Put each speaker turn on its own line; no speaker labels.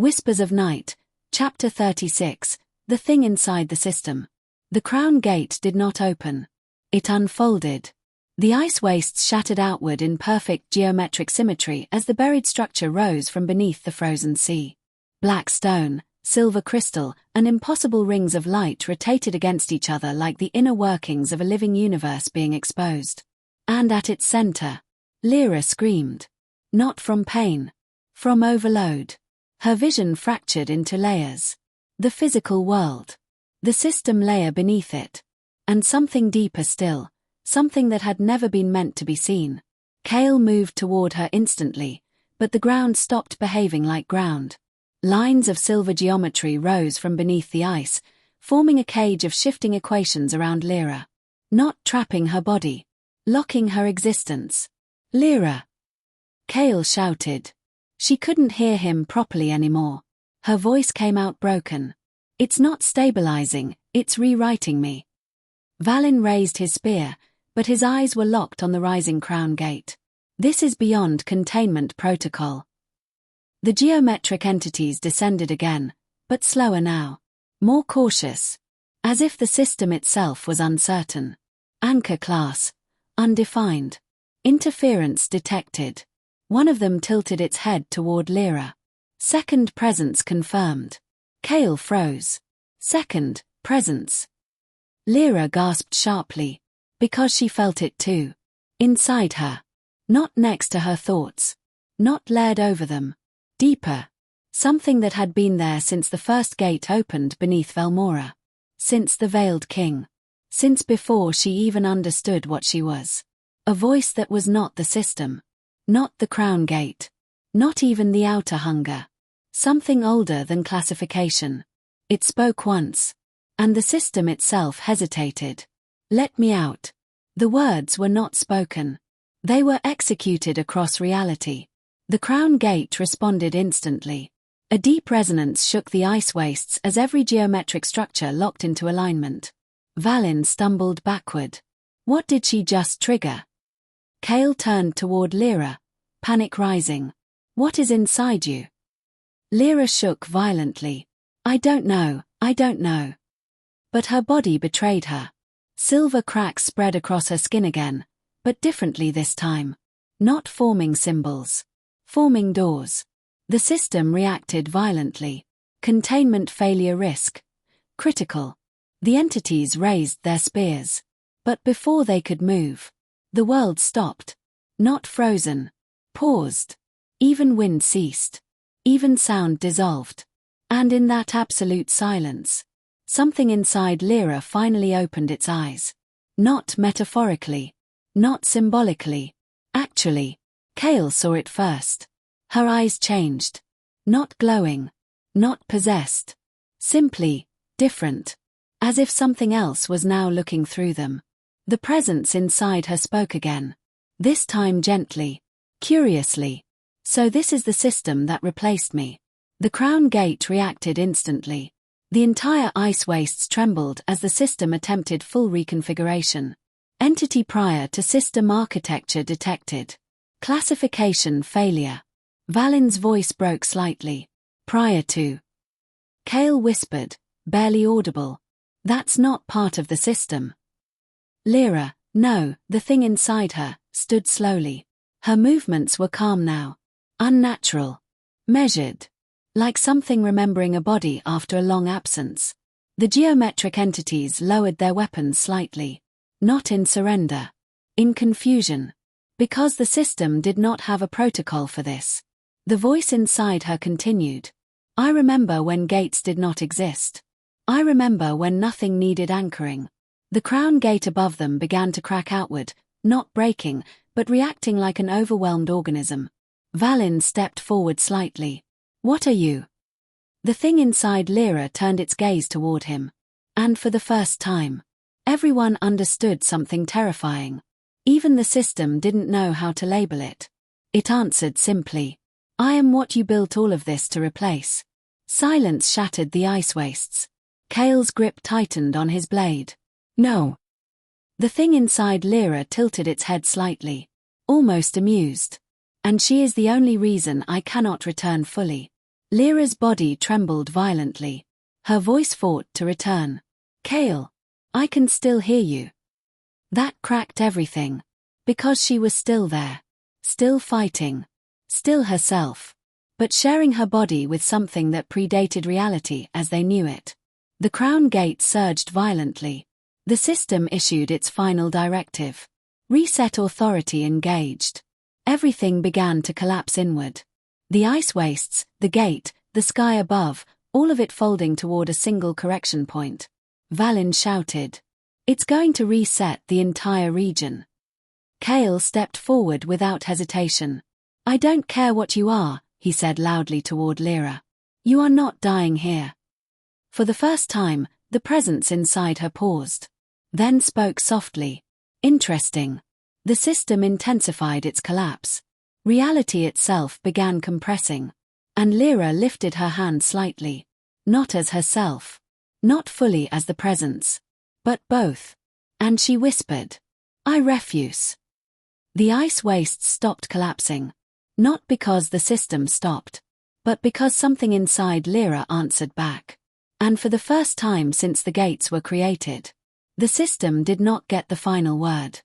Whispers of Night, Chapter 36, The Thing Inside the System. The crown gate did not open. It unfolded. The ice wastes shattered outward in perfect geometric symmetry as the buried structure rose from beneath the frozen sea. Black stone, silver crystal, and impossible rings of light rotated against each other like the inner workings of a living universe being exposed. And at its center, Lira screamed. Not from pain. From overload. Her vision fractured into layers. The physical world. The system layer beneath it. And something deeper still, something that had never been meant to be seen. Kale moved toward her instantly, but the ground stopped behaving like ground. Lines of silver geometry rose from beneath the ice, forming a cage of shifting equations around Lira. Not trapping her body. Locking her existence. Lira! Kale shouted. She couldn't hear him properly anymore. Her voice came out broken. It's not stabilizing, it's rewriting me. Valin raised his spear, but his eyes were locked on the rising crown gate. This is beyond containment protocol. The geometric entities descended again, but slower now. More cautious. As if the system itself was uncertain. Anchor class. Undefined. Interference detected. One of them tilted its head toward Lira. Second presence confirmed. Kale froze. Second presence. Lira gasped sharply, because she felt it too. Inside her. Not next to her thoughts. Not layered over them. Deeper. Something that had been there since the first gate opened beneath Velmora. Since the Veiled King. Since before she even understood what she was. A voice that was not the system. Not the crown gate. Not even the outer hunger. Something older than classification. It spoke once. And the system itself hesitated. Let me out. The words were not spoken. They were executed across reality. The crown gate responded instantly. A deep resonance shook the ice wastes as every geometric structure locked into alignment. Valin stumbled backward. What did she just trigger? Kale turned toward Lira, panic rising. What is inside you? Lira shook violently. I don't know. But her body betrayed her. Silver cracks spread across her skin again, but differently this time. Not forming symbols. Forming doors. The system reacted violently. Containment failure risk. Critical. The entities raised their spears. But before they could move, the world stopped. Not frozen. Paused. Even wind ceased. Even sound dissolved. And in that absolute silence, something inside Lira finally opened its eyes. Not metaphorically. Not symbolically. Actually. Kale saw it first. Her eyes changed. Not glowing. Not possessed. Simply different. As if something else was now looking through them. The presence inside her spoke again. This time gently. Curiously. So this is the system that replaced me. The crown gate reacted instantly. The entire ice wastes trembled as the system attempted full reconfiguration. Entity prior to system architecture detected. Classification failure. Valin's voice broke slightly. Prior to. Kale whispered, barely audible. That's not part of the system. Lira, no, the thing inside her, stood slowly. Her movements were calm now. Unnatural. Measured. Like something remembering a body after a long absence. The geometric entities lowered their weapons slightly. Not in surrender. In confusion. Because the system did not have a protocol for this. The voice inside her continued. I remember when gates did not exist. I remember when nothing needed anchoring. The crown gate above them began to crack outward, not breaking, but reacting like an overwhelmed organism. Valin stepped forward slightly. What are you? The thing inside Lira turned its gaze toward him. And for the first time, everyone understood something terrifying. Even the system didn't know how to label it. It answered simply. I am what you built all of this to replace. Silence shattered the ice wastes. Kale's grip tightened on his blade. No. The thing inside Lira tilted its head slightly. Almost amused. And she is the only reason I cannot return fully. Lyra's body trembled violently. Her voice fought to return. Kale, I can still hear you. That cracked everything. Because she was still there. Still fighting. Still herself. But sharing her body with something that predated reality as they knew it. The crown gate surged violently. The system issued its final directive. Reset authority engaged. Everything began to collapse inward. The ice wastes, the gate, the sky above, all of it folding toward a single correction point. Valin shouted. It's going to reset the entire region. Kale stepped forward without hesitation. I don't care what you are, he said loudly toward Lira. You are not dying here. For the first time, the presence inside her paused. Then spoke softly. Interesting. The system intensified its collapse. Reality itself began compressing. And Lira lifted her hand slightly. Not as herself. Not fully as the presence. But both. And she whispered. I refuse. The ice wastes stopped collapsing. Not because the system stopped. But because something inside Lira answered back. And for the first time since the gates were created, the system did not get the final word.